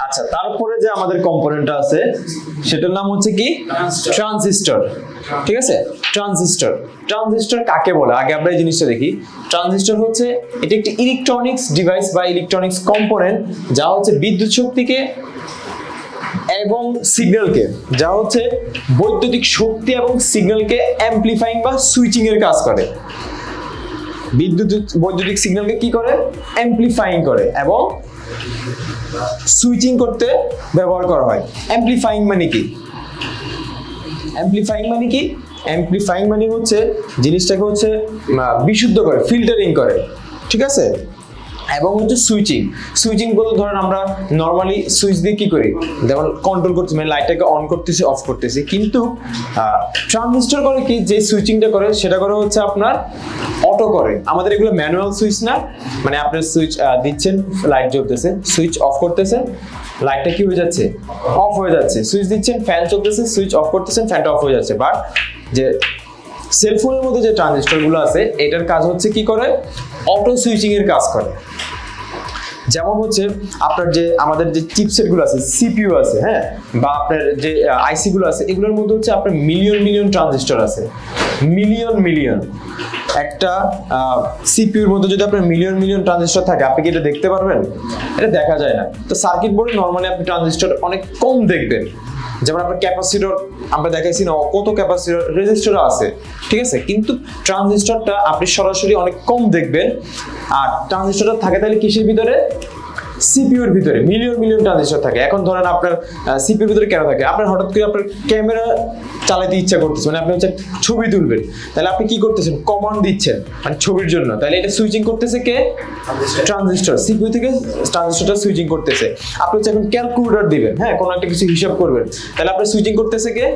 আচ্ছা, তারপরে যে আমাদের কম্পোনেন্টটা আছে সেটার নাম হচ্ছে কি ট্রানজিস্টর। ঠিক আছে, ট্রানজিস্টর। ট্রানজিস্টর কাকে বলে আগে আমরা এই জিনিসটা দেখি। ট্রানজিস্টর হচ্ছে এটি একটি ইলেকট্রনিক্স ডিভাইস বা ইলেকট্রনিক্স কম্পোনেন্ট যা হচ্ছে বিদ্যুৎ শক্তিকে এবং সিগন্যালকে, যা হচ্ছে বৈদ্যুতিক শক্তি এবং সিগন্যালকে অ্যামপ্লিফাইং বা সুইচিং এর কাজ করে। বৈদ্যুতিক সিগন্যালকে কি করে? অ্যামপ্লিফাইং করে এবং সুইচিং করতে ব্যবহার করা হয়। অ্যামপ্লিফাইং মানে কি? অ্যামপ্লিফাইং মানে কি? অ্যামপ্লিফাইং মানে হচ্ছে জিনিসটাকে হচ্ছে বিশুদ্ধ করে, ফিল্টারিং করে। ঠিক আছে, এবং হচ্ছে সুইচিং। সুইচিং বলতে ধরেন আমরা নরমালি সুইচ দিয়ে কি করি, যেমন কন্ট্রোল করছি, মানে লাইটটাকে অন করতেছি অফ করতেছি, কিন্তু ট্রানজিস্টর করে কি, যে সুইচিংটা করে সেটা করে হচ্ছে আপনার অটো করে। আমাদের এগুলো ম্যানুয়াল সুইচ না, মানে আপনার সুইচ দিচ্ছেন, লাইট জ্বলতেছে, সুইচ অফ করতেছেন, লাইটটা কি হয়ে যাচ্ছে? অফ হয়ে যাচ্ছে। সুইচ দিচ্ছেন, ফ্যান চলতেছে, সুইচ অফ করতেছেন, ফ্যানটা অফ হয়ে যাচ্ছে। বাট যে সেলফোনের মধ্যে যে ট্রানজিস্টর গুলো আছে এটার কাজ হচ্ছে কি করে? অটো সুইচিং এর কাজ করে। যেমন হচ্ছে আপনার যে আমাদের যে চিপসেট গুলো আছে, সিপিইউ আছে, হ্যাঁ, বা আপনার যে আইসি গুলো আছে, এগুলোর মধ্যে হচ্ছে আপনার মিলিয়ন মিলিয়ন ট্রানজিস্টর আছে। Million million. একটা সিপিইউর মধ্যে যদি আপনার মিলিয়ন মিলিয়ন ট্রানজিস্টর থাকে, আপনি কি এটা দেখতে পারবেন? এটা দেখা যায় না। তো সার্কিট বোর্ডে নরমালি আপনি ট্রানজিস্টর অনেক কম দেখবেন। যেমন আপনার ক্যাপাসিটর আমরা দেখাইছি না, কত ক্যাপাসিটর, রেজিস্টর আছে, ঠিক আছে, কিন্তু ট্রানজিস্টরটা আপনি সরাসরি অনেক কম দেখবেন। আর ট্রানজিস্টরটা থাকে তাহলে কিসের ভিতরে? সিপিইউর ভিতরে মিলিয়ন মিলিয়ন ট্রানজিস্টর থাকে। এখন ধরেন আপনার সিপিইউর ভিতরে কেন থাকে? আপনার হঠাৎ করে আপনার ক্যামেরা চালাতে ইচ্ছা করতেছে, মানে আপনি হচ্ছে ছবি তুলবেন, তাহলে আপনি কি করতেছেন? কমান্ড দিচ্ছেন মানে ছবির জন্য, তাহলে এটা সুইচিং করতেছে কে? ট্রানজিস্টর। সিপিইউ থেকে ট্রানজিস্টরটা সুইচিং করতেছে। আপনি হচ্ছে এখন ক্যালকুলেটর দিবেন, হ্যাঁ, কোনো একটা কিছু হিসাব করবেন, তাহলে আপনি সুইচিং করতেছে কে?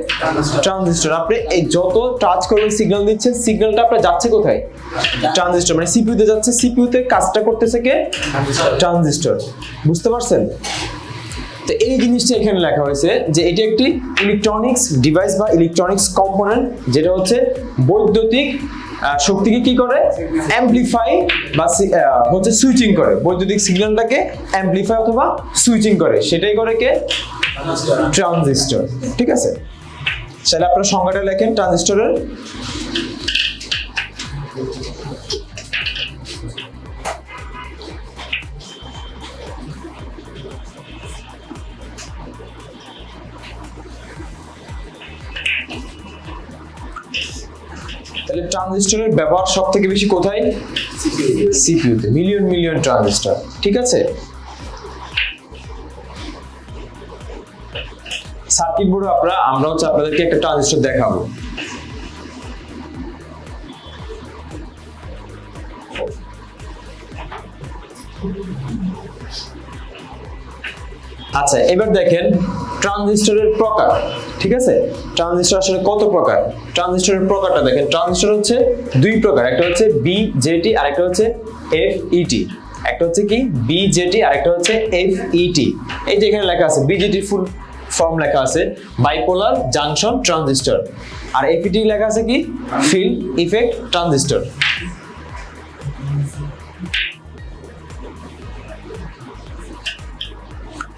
ট্রানজিস্টর। আপনি এই যত টাচ করবেন, সিগন্যাল দিচ্ছেন, সিগন্যালটা আপনার যাচ্ছে কোথায়? ট্রানজিস্টর, মানে সিপিইউতে যাচ্ছে, সিপিইউতে কাজটা করতেছে কে? ট্রানজিস্টর। বুঝতে পারছেন? তো এই জিনিসটা এখানে লেখা হয়েছে যে এটি একটি ইলেকট্রনিক্স ডিভাইস বা ইলেকট্রনিক্স কম্পোনেন্ট যেটা হচ্ছে বৈদ্যুতিক শক্তিকে কি করে? অ্যামপ্লিফাই বা হচ্ছে সুইচিং করে। বৈদ্যুতিক সিগন্যালটাকে অ্যামপ্লিফাই অথবা সুইচিং করে, সেটাই করে কে? ট্রানজিস্টর। ঠিক আছে, তাহলে আপনারা সংজ্ঞাটা লেখেন ট্রানজিস্টরের। তাহলে ট্রানজিস্টরের ব্যবহার সবথেকে বেশি কোথায়? সিপিইউতে, মিলিয়ন মিলিয়ন ট্রানজিস্টর। ঠিক আছে, সার্কিট বোর্ডে আমরা হচ্ছে আপনাদেরকে একটা ট্রানজিস্টর দেখাবো। আচ্ছা, এবার দেখেন ট্রানজিস্টরের প্রকার। ঠিক আছে, ট্রানজিস্টর আসলে কত প্রকার? ট্রানজিস্টরের প্রকারটা দেখেন। ট্রানজিস্টর হচ্ছে দুই প্রকার, একটা হচ্ছে বিজেটি আর একটা হচ্ছে এফইটি। একটা হচ্ছে কি? বিজেটি আর একটা হচ্ছে এফইটি। এই যে এখানে লেখা আছে বিজেটি ফুল ফর্ম লেখা আছে বাইপোলার জাংশন ট্রানজিস্টর, আর এফইটি লেখা আছে কি? Field effect transistor.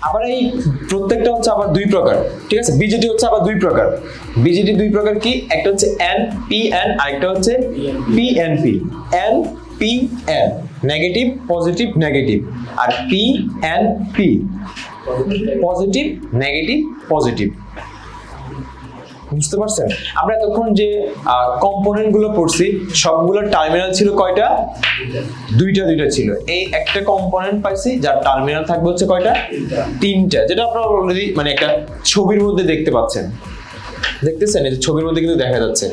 আবার এই প্রত্যেকটা হচ্ছে আবার দুই প্রকার। ঠিক আছে, বিজেটি হচ্ছে আবার দুই প্রকার। বিজেটি দুই প্রকার কি? একটা হচ্ছে এনপিএন আর একটা হচ্ছে PNP. NPN negative positive negative, আর পিএনপি পজিটিভ নেগেটিভ পজিটিভ। বুঝতে পারছেন? আমরা এতক্ষণ যে কম্পোনেন্ট গুলো পড়ছি সবগুলোর টার্মিনাল ছিল কয়টা? দুইটা ছিল। এই একটা কম্পোনেন্ট পাইছি যার টার্মিনাল থাকবে হচ্ছে কয়টা? তিনটা, যেটা আপনারা অলরেডি মানে একটা ছবির মধ্যে দেখতে পাচ্ছেন। দেখতেছেন? এই ছবির মধ্যে কিন্তু দেখা যাচ্ছে।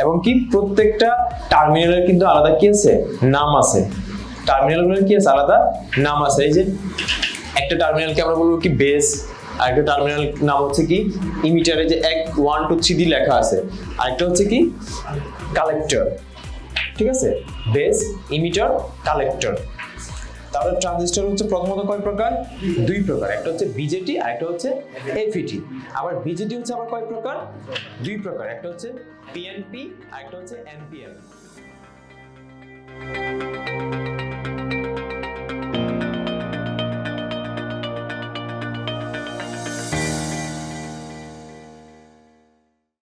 এবং কি প্রত্যেকটা টার্মিনালের কিন্তু আলাদা কি আছে? নাম আছে। টার্মিনালগুলোর কি আছে? আলাদা নাম আছে। এই যে একটা টার্মিনালকে আমরা বলবো কি বেস, আরেকটা টার্মিনাল নাম হচ্ছে কি ইমিটারে, যে 1 1 2 3 দিয়ে লেখা আছে। আরেকটা হচ্ছে কি কালেক্টর। ঠিক আছে, বেস, ইমিটার, কালেক্টর। তাহলে ট্রানজিস্টর হচ্ছে প্রথমত কয় প্রকার? দুই প্রকার, একটা হচ্ছে বিজেটি আর একটা হচ্ছে এফইটি। আবার বিজেটি হচ্ছে আবার কয় প্রকার? দুই প্রকার, একটা হচ্ছে পিএনপি আর একটা হচ্ছে এনপিএন।